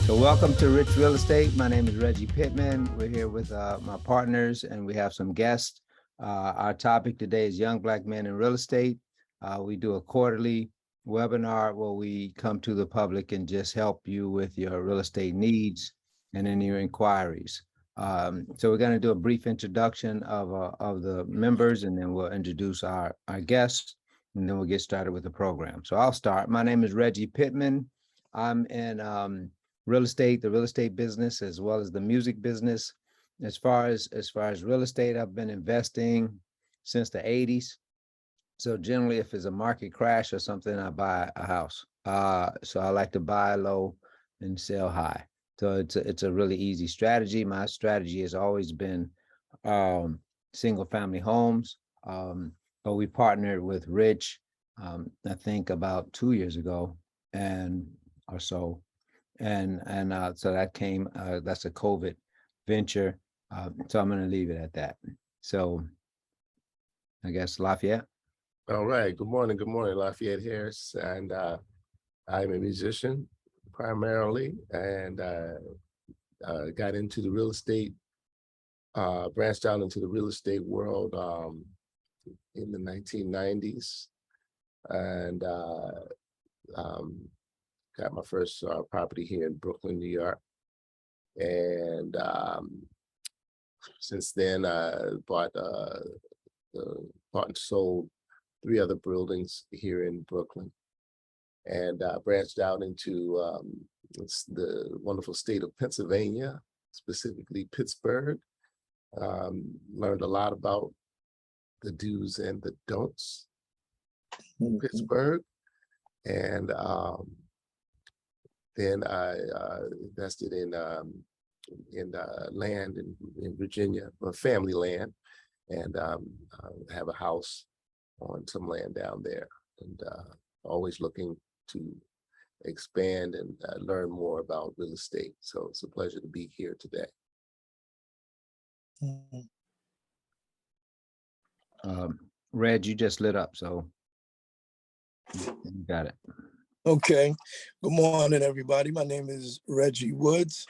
So welcome to Rich Real Estate. My name is Reggie Pittman. We're here with my partners and we have some guests. Our topic today is Young Black Men in Real Estate. We do a quarterly webinar where we come to the public and just help you with your real estate needs and any inquiries. So we're going to do a brief introduction of the members, and then we'll introduce our guests, and then we'll get started with the program. So I'll start. My name is Reggie Pittman. I'm in real estate, the real estate business, as well as the music business. As far as real estate, I've been investing since the 80s. So generally, if it's a market crash or something, I buy a house. So I like to buy low and sell high. So it's a really easy strategy. My strategy has always been single family homes. But we partnered with Rich, I think about 2 years ago or so. And so that came, that's a COVID venture. So I'm going to leave it at that. So I guess Lafayette. All right. Good morning, Lafayette Harris. And I'm a musician primarily, and got into the real estate, branched out into the real estate world in the 1990s, and got my first property here in Brooklyn, New York. And since then, I bought and sold 3 other buildings here in Brooklyn, and branched out into the wonderful state of Pennsylvania, specifically Pittsburgh. Learned a lot about the do's and the don'ts in Pittsburgh. And then I invested in land in Virginia, family land, and have a house on some land down there, and always looking to expand and learn more about real estate. So it's a pleasure to be here today. Reg, you just lit up, so you got it. Okay. Good morning, everybody. My name is Reggie Woods,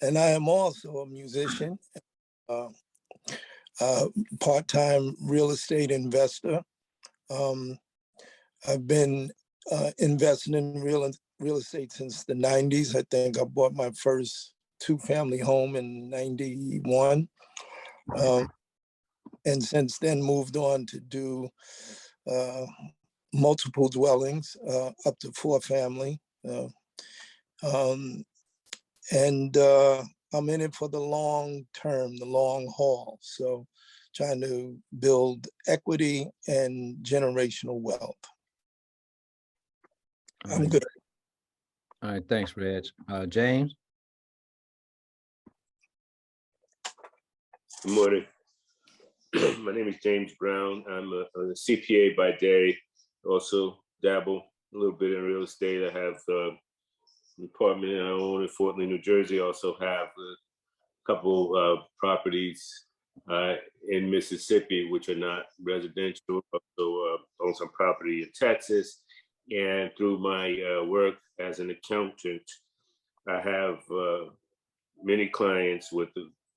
and I am also a musician, part-time real estate investor. I've been investing in real estate since the 90s. I think I bought my first 2-family home in 91. And since then moved on to do multiple dwellings, up to 4 family. And I'm in it for the long term, the long haul. So trying to build equity and generational wealth. I'm good. All right, thanks, Reg. James? Good morning. My name is James Brown. I'm a CPA by day, also dabble a little bit in real estate. I have an apartment I own in Fort Lee, New Jersey. I also have a couple properties in Mississippi, which are not residential. Also own some property in Texas. And through my work as an accountant, I have many clients with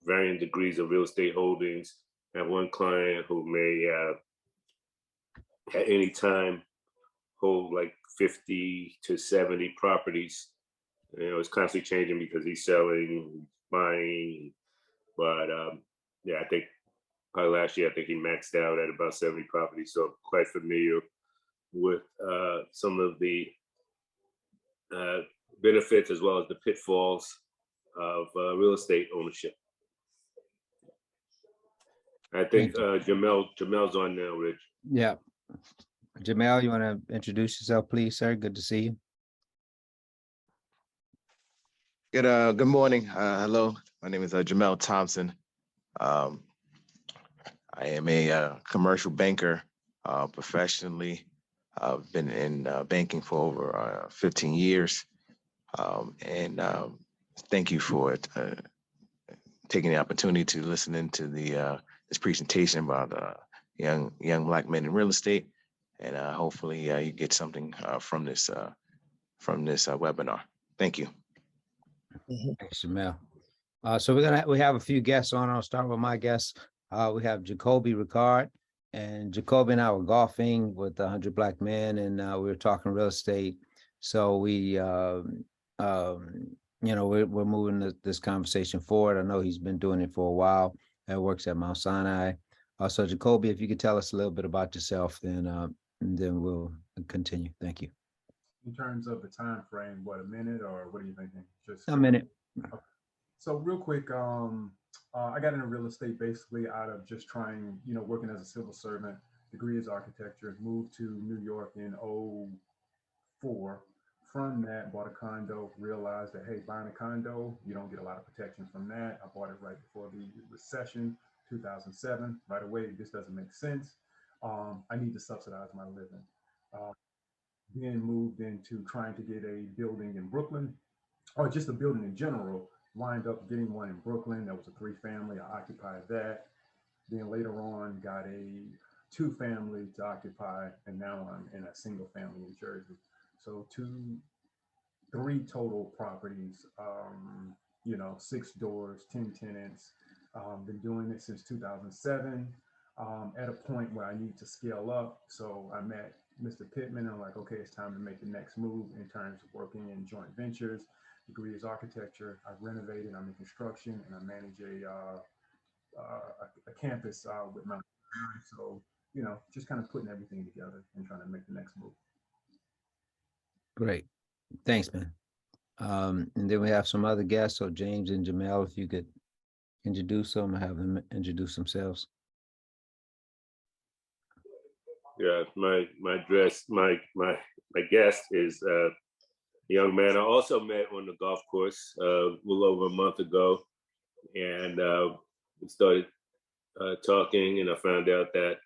varying degrees of real estate holdings. I have one client who may at any time hold like 50 to 70 properties. You know, it's constantly changing because he's selling, buying. But yeah, I think probably last year, I think he maxed out at about 70 properties. So I'm quite familiar with some of the benefits as well as the pitfalls of real estate ownership. I think Jamel's on now, Rich. Yeah. Jamel, you want to introduce yourself, please, sir? Good to see you. Good morning. Hello, my name is Jamel Thompson. I am a commercial banker professionally. I've been in banking for over 15 years. And thank you for taking the opportunity to listen into this presentation about young Black men in real estate. And hopefully you get something from this webinar. Thank you. Mhm. Thanks, Jamel. So we have a few guests on. I'll start with my guests. We have Jacoby Ricard, and Jacoby and I were golfing with 100 Black Men, and we were talking real estate. So we're moving this conversation forward. I know he's been doing it for a while. And works at Mount Sinai. So Jacoby, if you could tell us a little bit about yourself, and then we'll continue. Thank you. In terms of the time frame, what, a minute, or what are you thinking? Just A minute. so real quick, I got into real estate basically out of just trying, working as a civil servant. Degree is architecture. Moved to New York in '04. From that, bought a condo. Realized that, hey, buying a condo, you don't get a lot of protection from that. I bought it right before the recession, 2007. Right away, this doesn't make sense. I need to subsidize my living. Then moved into trying to get a building in Brooklyn, or just a building in general. Wind up getting one in Brooklyn. That was a 3-family. I occupied that. Then later on, got a 2-family to occupy, and now I'm in a single family in Jersey. So 3 total properties. 6 doors, 10 tenants. Been doing it since 2007. At a point where I need to scale up, so I met Mr. Pittman, and I'm like, okay, it's time to make the next move in terms of working in joint ventures. Degree is architecture. I've renovated. I'm in construction, and I manage a campus with Mount Sinai. So just kind of putting everything together and trying to make the next move. Great. Thanks, man. And then we have some other guests. So James and Jamel, if you could introduce them, have them introduce themselves. Yeah, my guest is a young man I also met on the golf course a little over a month ago, and we started talking, and I found out that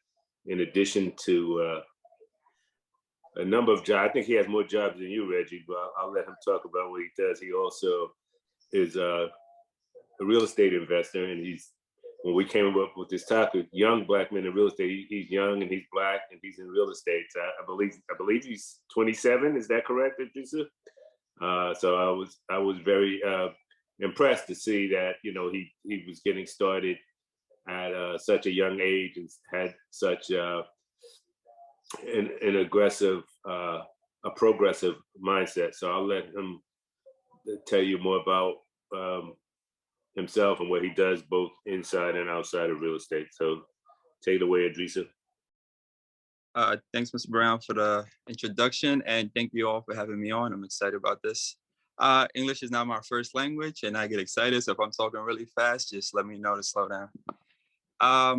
in addition to a number of jobs, I think he has more jobs than you, Reggie, but I'll let him talk about what he does. He also is a real estate investor, and when we came up with this topic, young Black men in real estate, he's young and he's Black and he's in real estate. So I believe he's 27. Is that correct, Idrissa? So I was very impressed to see that he was getting started at such a young age and had such an aggressive, a progressive mindset. So I'll let him tell you more about himself and what he does both inside and outside of real estate. So take it away, Idrissa. Thanks, Mr. Brown, for the introduction, and thank you all for having me on. I'm excited about this. English is not my first language, and I get excited, so if I'm talking really fast, just let me know to slow down. My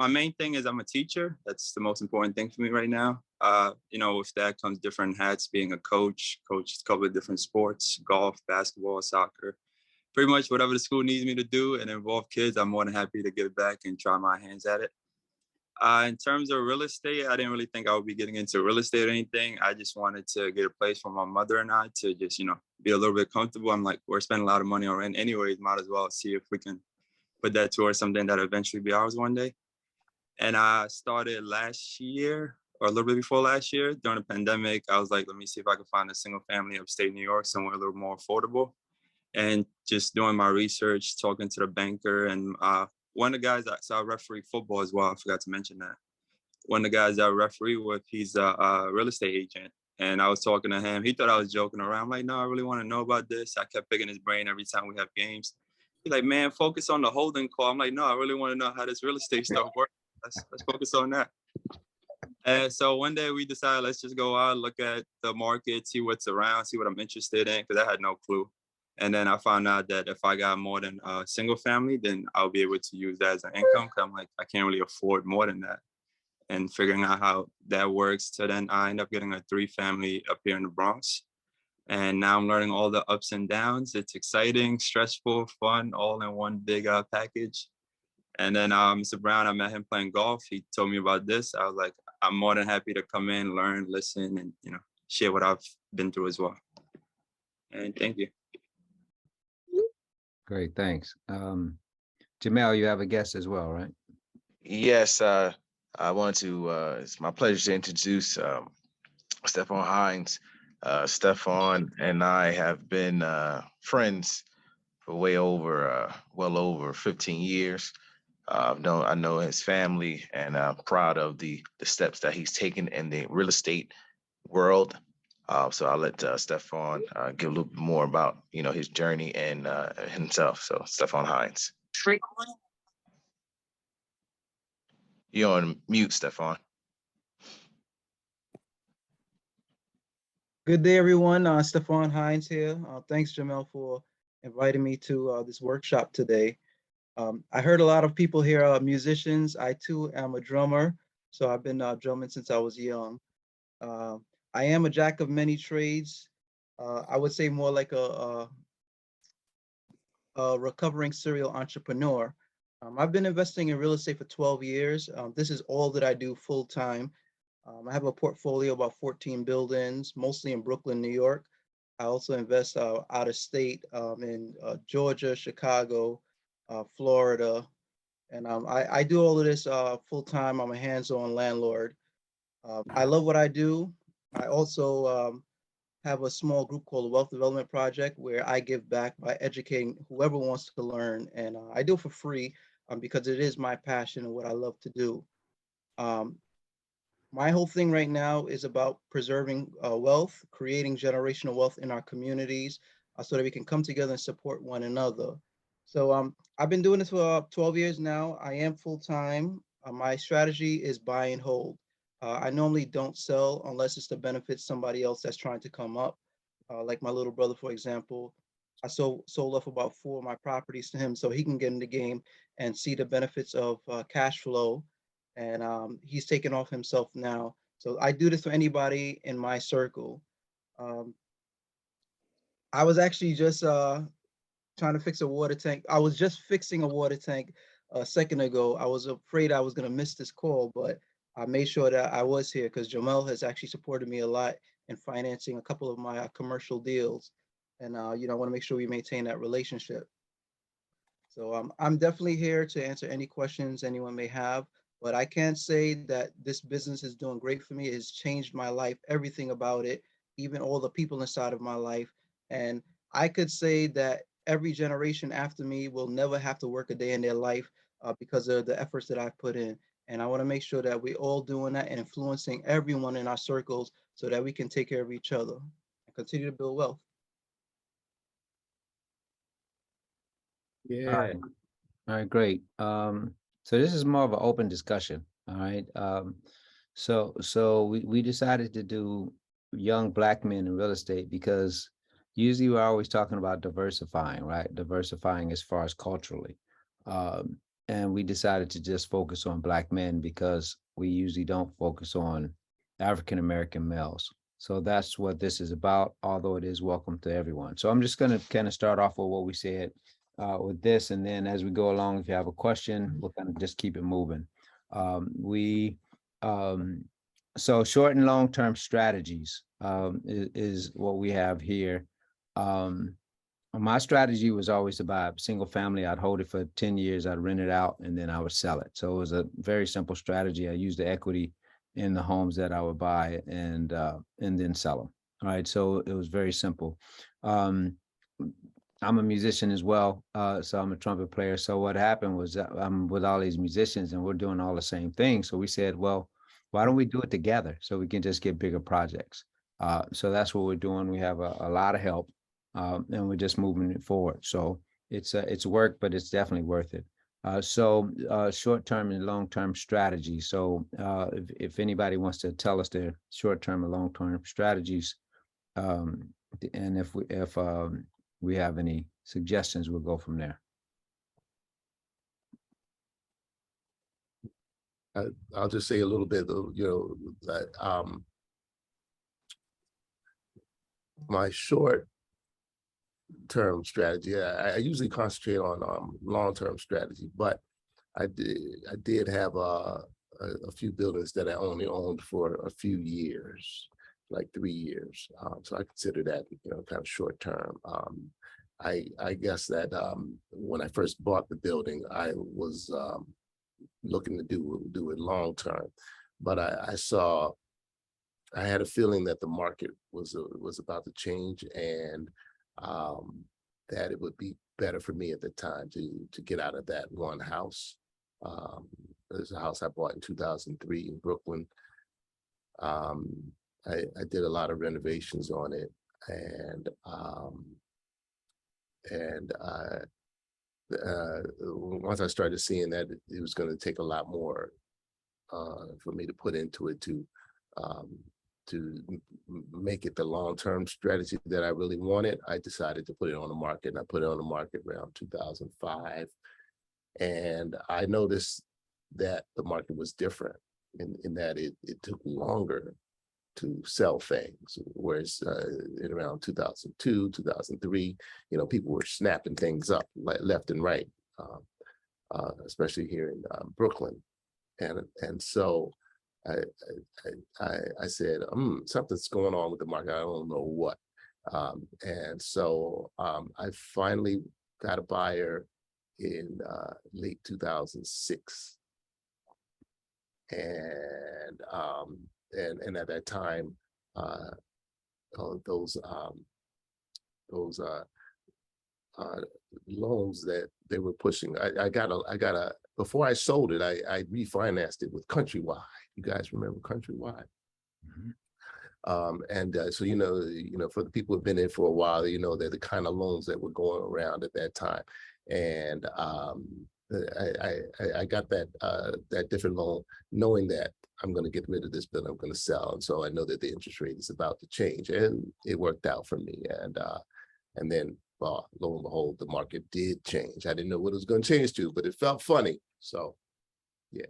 main thing is I'm a teacher. That's the most important thing for me right now. With that comes different hats, being a coach a couple of different sports, golf, basketball, soccer. Pretty much whatever the school needs me to do and involve kids, I'm more than happy to give back and try my hands at it. In terms of real estate, I didn't really think I would be getting into real estate or anything. I just wanted to get a place for my mother and I to just, be a little bit comfortable. I'm like, we're spending a lot of money on rent anyways, might as well see if we can put that towards something that'll eventually be ours one day. And I started last year or a little bit before last year during the pandemic. I was like, let me see if I can find a single family upstate New York, somewhere a little more affordable. And just doing my research, talking to the banker, and one of the guys, I referee football as well. I forgot to mention that. One of the guys I referee with, he's a real estate agent. And I was talking to him. He thought I was joking around. I'm like, no, I really want to know about this. I kept picking his brain every time we have games. He's like, man, focus on the holding call. I'm like, no, I really want to know how this real estate stuff works. Let's focus on that. And so one day we decided, let's just go out, look at the market, see what's around, see what I'm interested in, because I had no clue. And then I found out that if I got more than a single family, then I'll be able to use that as an income. Cause I'm like, I can't really afford more than that. And figuring out how that works. So then I end up getting a 3-family up here in the Bronx. And now I'm learning all the ups and downs. It's exciting, stressful, fun, all in one big package. And then Mr. Brown, I met him playing golf. He told me about this. I was like, I'm more than happy to come in, learn, listen, and share what I've been through as well. And thank you. Great, thanks. Jamel, you have a guest as well, right? Yes, I want to, it's my pleasure to introduce Stephon Hines. Stefan and I have been friends for well over 15 years. I know his family, and I'm proud of the steps that he's taken in the real estate world. So I'll let Stefan give a little bit more about his journey and himself. So Stefan Hines, you're on mute, Stefan. Good day, everyone. Stefan Hines here. Thanks, Jamel, for inviting me to this workshop today. I heard a lot of people here are musicians. I too am a drummer, so I've been drumming since I was young. I am a jack of many trades. I would say more like a recovering serial entrepreneur. I've been investing in real estate for 12 years. This is all that I do full time. I have a portfolio of about 14 buildings, mostly in Brooklyn, New York. I also invest out of state in Georgia, Chicago, Florida. And I do all of this full time. I'm a hands-on landlord. I love what I do. I also have a small group called the Wealth Development Project, where I give back by educating whoever wants to learn. And I do it for free because it is my passion and what I love to do. My whole thing right now is about preserving wealth, creating generational wealth in our communities so that we can come together and support one another. So I've been doing this for 12 years now. I am full-time. My strategy is buy and hold. I normally don't sell unless it's to benefit somebody else that's trying to come up. Like my little brother, for example. I sold off about 4 of my properties to him so he can get in the game and see the benefits of cash flow. And he's taken off himself now. So I do this for anybody in my circle. I was actually just trying to fix a water tank. I was just fixing a water tank a second ago. I was afraid I was gonna miss this call, but I made sure that I was here because Jamel has actually supported me a lot in financing a couple of my commercial deals. And I wanna make sure we maintain that relationship. So I'm definitely here to answer any questions anyone may have. But I can say that this business is doing great for me. It has changed my life, everything about it, even all the people inside of my life. And I could say that every generation after me will never have to work a day in their life because of the efforts that I've put in. And I want to make sure that we're all doing that and influencing everyone in our circles so that we can take care of each other and continue to build wealth. All right, great. So this is more of an open discussion, all right? So we decided to do young Black men in real estate because usually we're always talking about diversifying, right? Diversifying as far as culturally. And we decided to just focus on Black men because we usually don't focus on African-American males. So that's what this is about, although it is welcome to everyone. So I'm just gonna kind of start off with what we said with this, and then as we go along, if you have a question, we'll kind of just keep it moving. So short and long-term strategies is what we have here. My strategy was always to buy a single family. I'd hold it for 10 years, I'd rent it out, and then I would sell it. So it was a very simple strategy. I used the equity in the homes that I would buy and then sell them. All right, so it was very simple. I'm a musician as well, so I'm a trumpet player. So what happened was I'm with all these musicians and we're doing all the same thing. So we said, well, why don't we do it together so we can just get bigger projects? So that's what we're doing. We have a lot of help and we're just moving it forward. So it's work, but it's definitely worth it. So short-term and long-term strategy. So if anybody wants to tell us their short-term and long-term strategies, and if we have any suggestions, we'll go from there. I'll just say a little bit, that my short-term strategy, I usually concentrate on long-term strategy, but I did have a few buildings that I only owned for a few years, like 3 years. So I consider that, kind of short-term. I guess that when I first bought the building, I was looking to do it long-term, but I saw I had a feeling that the market was about to change, and that it would be better for me at the time to get out of that one house. There's a house I bought in 2003 in Brooklyn. I did a lot of renovations on it, and once I started seeing that it was going to take a lot more for me to put into it to make it the long-term strategy that I really wanted, I decided to put it on the market, and I put it on the market around 2005. And I noticed that the market was different in that it took longer to sell things, whereas in around 2002, 2003, people were snapping things up left and right, especially here in Brooklyn. And so I said, something's going on with the market. I don't know what. And so I finally got a buyer in late 2006. And at that time, those loans that they were pushing, I got a before I sold it, I refinanced it with Countrywide. You guys remember Countrywide? Mm-hmm. So for the people who've been in for a while, they're the kind of loans that were going around at that time. And I got that different loan, knowing that I'm going to get rid of this building, I'm going to sell, and so I know that the interest rate is about to change, and it worked out for me. And then, lo and behold, the market did change. I didn't know what it was going to change to, but it felt funny. So, yeah.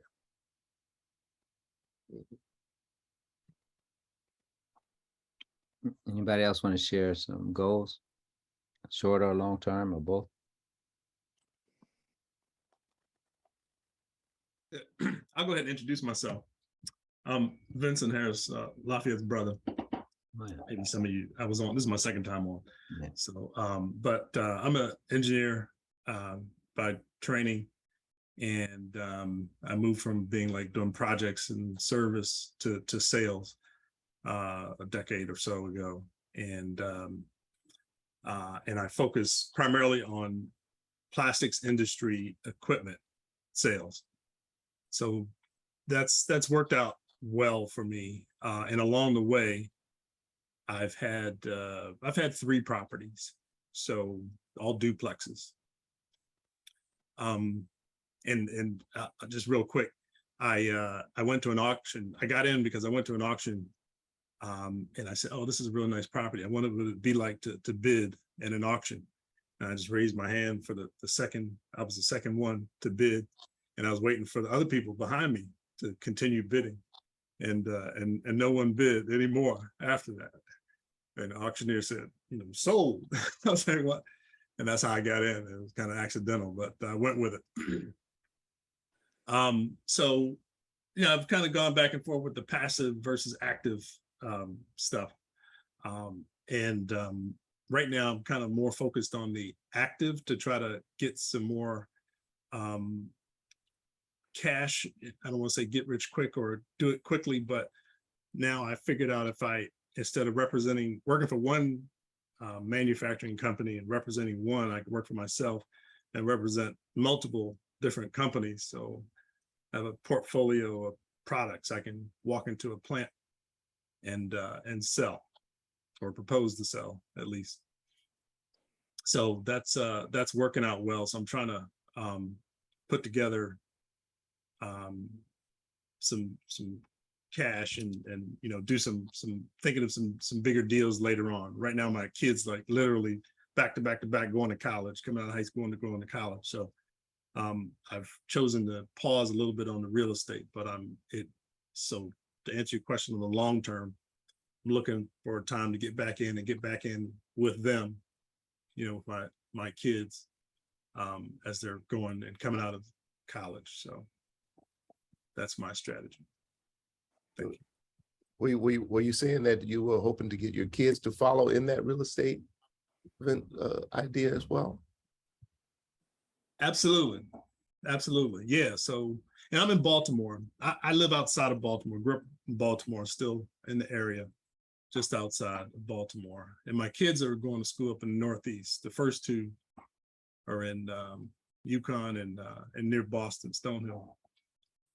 Anybody else want to share some goals, short or long term, or both? I'll go ahead and introduce myself. I'm Vincent Harris, Lafayette's brother. Oh, yeah. Maybe some of you, this is my second time on. Yeah. So, I'm an engineer by training, and I moved from being doing projects and service to sales a decade or so ago. And I focus primarily on plastics industry equipment sales. So that's worked out well for me. And along the way, I've had 3 properties, so all duplexes. And just real quick, I went to an auction. I got in because I went to an auction, and I said, "Oh, this is a real nice property. I wonder what it'd be like to bid at an auction." And I just raised my hand for the second. I was the second one to bid, and I was waiting for the other people behind me to continue bidding, and no one bid anymore after that. And the auctioneer said, "Sold." I was like, "What?" And that's how I got in. It was kind of accidental, but I went with it. So, I've kind of gone back and forth with the passive versus active stuff. Right now I'm kind of more focused on the active to try to get some more cash. I don't want to say get rich quick or do it quickly, but now I figured out if I, instead of working for one manufacturing company and representing one, I can work for myself and represent multiple different companies. So I have a portfolio of products I can walk into a plant and sell, or propose to sell at least. So that's working out well. So I'm trying to put together some cash and do some thinking of some bigger deals later on. Right now my kids literally back to back going to college, coming out of high school and going to college. So I've chosen to pause a little bit on the real estate, but so to answer your question on the long term, I'm looking for a time to get back in with them, with my kids as they're going and coming out of college. So that's my strategy. Thank you. Were you saying that you were hoping to get your kids to follow in that real estate idea as well? Absolutely. Yeah. So, and I'm in Baltimore. I live outside of Baltimore, grew up Baltimore, still in the area, just outside of Baltimore. And my kids are going to school up in the Northeast. The first two are in Yukon and near Boston, Stonehill.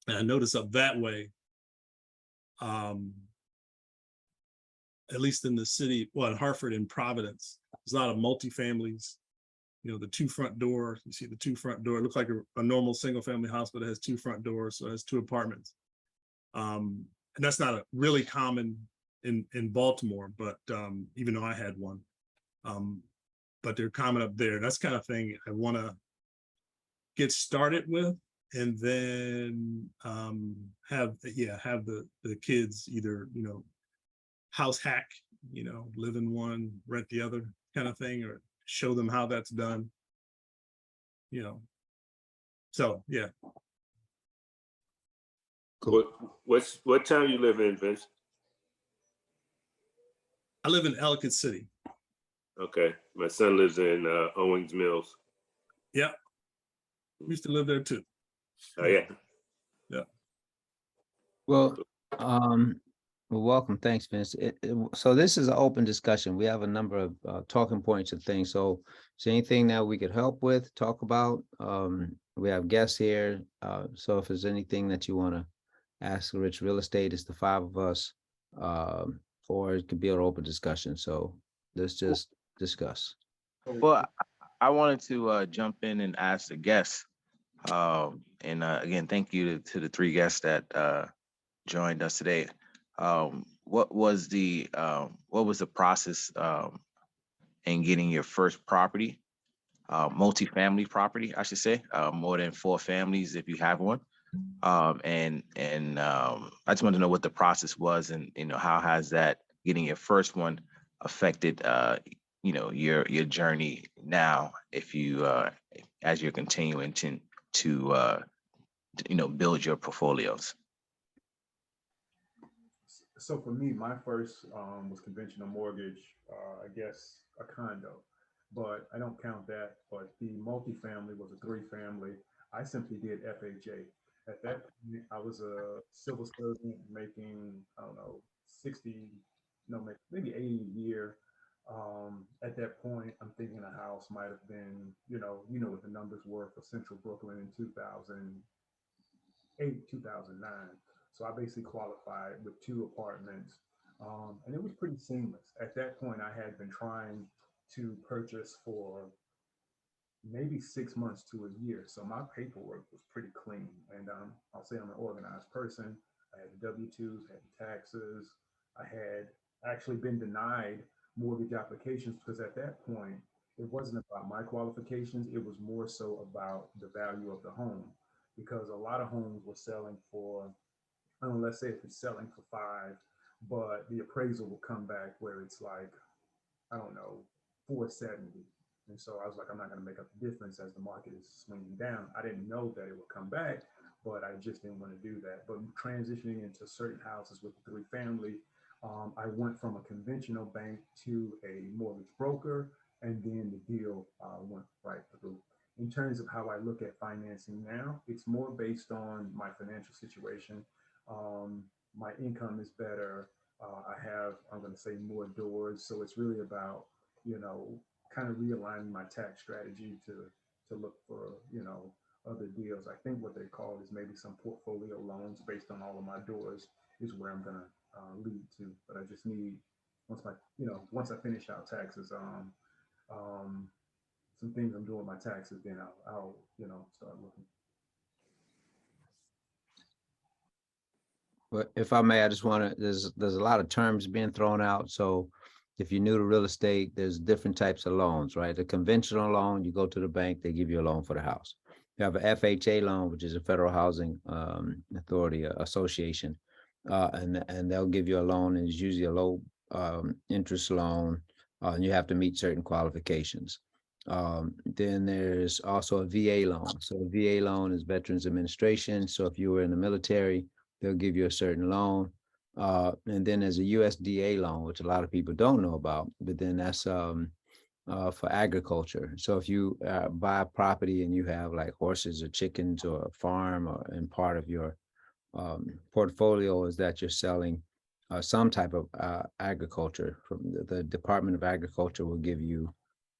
And I noticed up that way, at least in the city, well, in Hartford and Providence, there's a lot of multifamilies. You know, the two front door, you see the two front door, it looks like a normal single family house, but it has two front doors, so it has two apartments. And that's not really common in Baltimore, but even though I had one, but they're common up there. That's kind of thing I want to get started with, and then have the kids either, you know, house hack, you know, live in one, rent the other kind of thing, or show them how that's done, you know. So yeah. What town you live in, Vince? I live in Ellicott City. Okay, my son lives in Owings Mills. Yeah, we used to live there too. Oh yeah. Yeah. Well, welcome. Thanks, Vince. So this is an open discussion. We have a number of talking points and things. So is there anything that we could help with, talk about? We have guests here. So if there's anything that you want to ask Rich Real Estate, it's the five of us, or it could be an open discussion. So let's just discuss. Well, I wanted to jump in and ask the guests. And again, thank you to the three guests that joined us today. What was the process in getting your first property, multifamily property, I should say, more than 4 families if you have one? And I just wanted to know what the process was, and you know, how has that getting your first one affected you know, your journey now, if you as you're continuing to you know, build your portfolios. So for me, my first was conventional mortgage, I guess a condo, but I don't count that. But the multifamily was a 3-family. I simply did FHA. At that point, I was a civil servant making, I don't know, 60, no, maybe 80 a year. At that point, I'm thinking a house might have been, you know what the numbers were for Central Brooklyn in 2008, 2009. So I basically qualified with 2 apartments, and it was pretty seamless. At that point, I had been trying to purchase for maybe 6 months to a year. So my paperwork was pretty clean. And I'll say I'm an organized person. I had W-2s, had taxes. I had actually been denied mortgage applications because at that point, it wasn't about my qualifications. It was more so about the value of the home, because a lot of homes were selling for, I don't know, let's say if it's selling for 5, but the appraisal will come back where it's like, I don't know, 470. And so I was like, I'm not going to make up the difference as the market is swinging down. I didn't know that it would come back, but I just didn't want to do that. But transitioning into certain houses with the 3-family, I went from a conventional bank to a mortgage broker, and then the deal went right through. In terms of how I look at financing now, it's more based on my financial situation. My income is better. I have, I'm going to say, more doors. So it's really about, you know, kind of realigning my tax strategy to look for, you know, other deals. I think what they call is maybe some portfolio loans based on all of my doors is where I'm going to lead to. But I just need, once I finish out taxes, some things I'm doing with my taxes, then I'll start looking. But if I may, I just want to, there's a lot of terms being thrown out. So if you're new to real estate, there's different types of loans, right? The conventional loan, you go to the bank, they give you a loan for the house. You have an FHA loan, which is a Federal Housing Authority Association, and they'll give you a loan, and it's usually a low interest loan, and you have to meet certain qualifications. Then there's also a VA loan. So a VA loan is Veterans Administration. So if you were in the military, they'll give you a certain loan. And then there's a USDA loan, which a lot of people don't know about, but then that's for agriculture. So if you buy a property and you have like horses or chickens or a farm or in part of your portfolio is that you're selling some type of agriculture. From the Department of Agriculture will give you,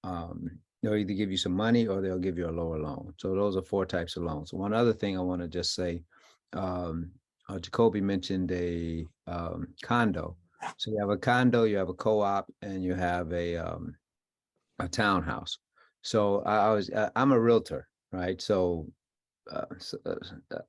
they'll either give you some money or they'll give you a lower loan. So those are 4 types of loans. One other thing I want to just say, Jacoby mentioned a condo. So you have a condo, you have a co-op, and you have a townhouse. So I'm a realtor, right? So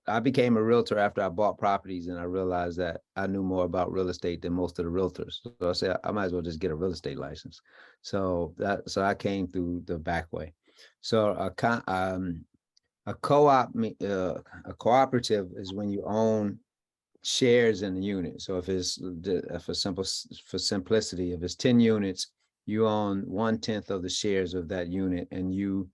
I became a realtor after I bought properties, and I realized that I knew more about real estate than most of the realtors. So I said I might as well just get a real estate license. So I came through the back way. So a co-op, a cooperative is when you own shares in the unit. So if it's for simplicity, if it's 10 units, you own 1/10 of the shares of that unit, and you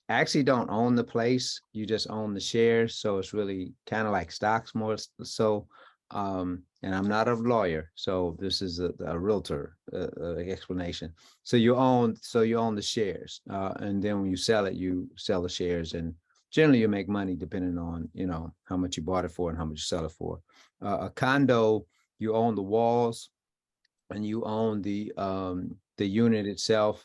actually don't own the place, you just own the shares. So it's really kind of like stocks more so. And I'm not a lawyer, so this is a realtor explanation. So you own the shares, and then when you sell it, you sell the shares, and generally you make money depending on, you know, how much you bought it for and how much you sell it for. A condo, you own the walls and you own the unit itself.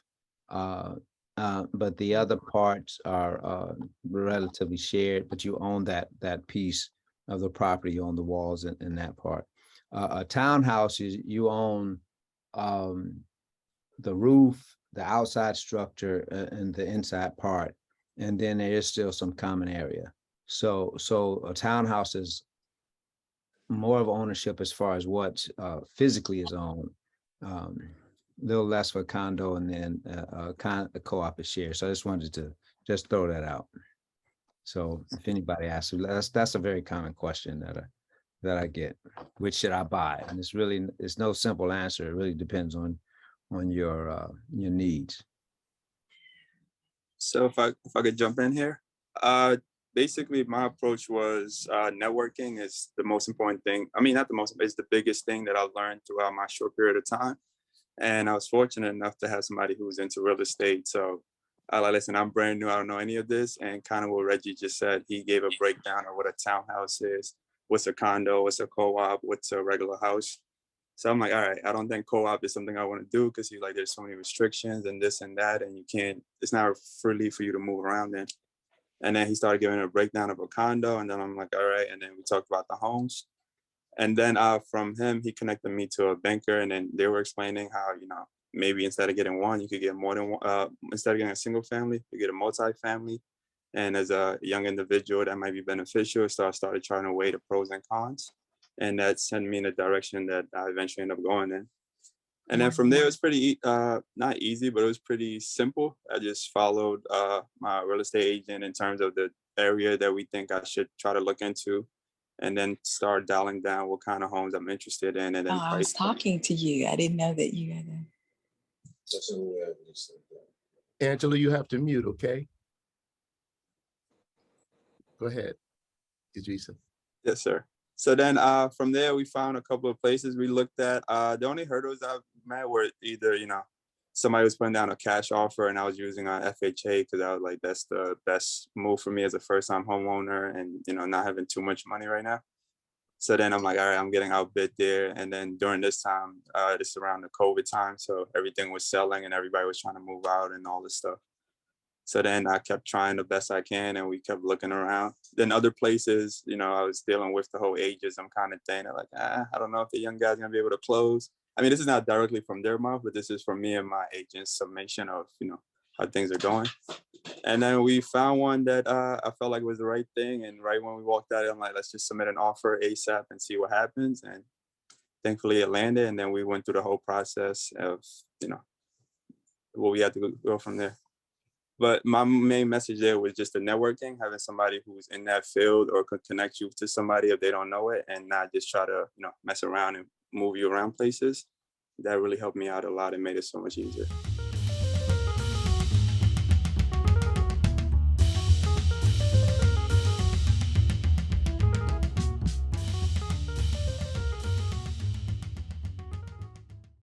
But the other parts are relatively shared, but you own that piece of the property, you own the walls in that part. A townhouse is you own the roof, the outside structure, and the inside part, and then there is still some common area. So a townhouse is more of ownership as far as what physically is owned. Little less for condo, and then a co-op is shared. So I just wanted to just throw that out. So if anybody asks, that's a very common question that I get. Which should I buy? And it's no simple answer. It really depends on your needs. So if I could jump in here, basically my approach was networking is the most important thing. I mean, not the most, it's the biggest thing that I learned throughout my short period of time. And I was fortunate enough to have somebody who was into real estate. So I like, listen, I'm brand new. I don't know any of this. And kind of what Reggie just said, he gave a breakdown of what a townhouse is, what's a condo, what's a co-op, what's a regular house. So I'm like, all right, I don't think co-op is something I want to do, because he's like, there's so many restrictions and this and that, and you can't, it's not freely for you to move around in. And then he started giving a breakdown of a condo. And then I'm like, all right. And then we talked about the homes. And then from him, he connected me to a banker, and then they were explaining how, you know, maybe instead of getting one, you could get more than one. Instead of getting a single family, you get a multi-family. And as a young individual, that might be beneficial. So I started trying to weigh the pros and cons, and that sent me in the direction that I eventually ended up going in. And then from there, it was pretty, not easy, but it was pretty simple. I just followed my real estate agent in terms of the area that we think I should try to look into, and then start dialing down what kind of homes I'm interested in. And then I was talking to you. I didn't know that you had a... Angela, you have to mute, okay? Go ahead, Idrissa. Yes, sir. So then from there, we found a couple of places we looked at. The only hurdles I've met were either, you know, somebody was putting down a cash offer and I was using FHA because I was like, that's the best move for me as a first-time homeowner and, you know, not having too much money right now. So then I'm like, all right, I'm getting outbid there. And then during this time, this is around the COVID time. So everything was selling and everybody was trying to move out and all this stuff. So then I kept trying the best I can and we kept looking around. Then other places, you know, I was dealing with the whole ageism kind of thing. I'm like, I don't know if the young guy's gonna be able to close. I mean, this is not directly from their mouth, but this is from me and my agent's summation of, you know, how things are going. And then we found one that I felt like was the right thing. And right when we walked out, I'm like, let's just submit an offer ASAP and see what happens. And thankfully it landed. And then we went through the whole process of, you know, what we had to go from there. But my main message there was just the networking, having somebody who's in that field or could connect you to somebody if they don't know it and not just try to, you know, mess around and move you around places. That really helped me out a lot and made it so much easier.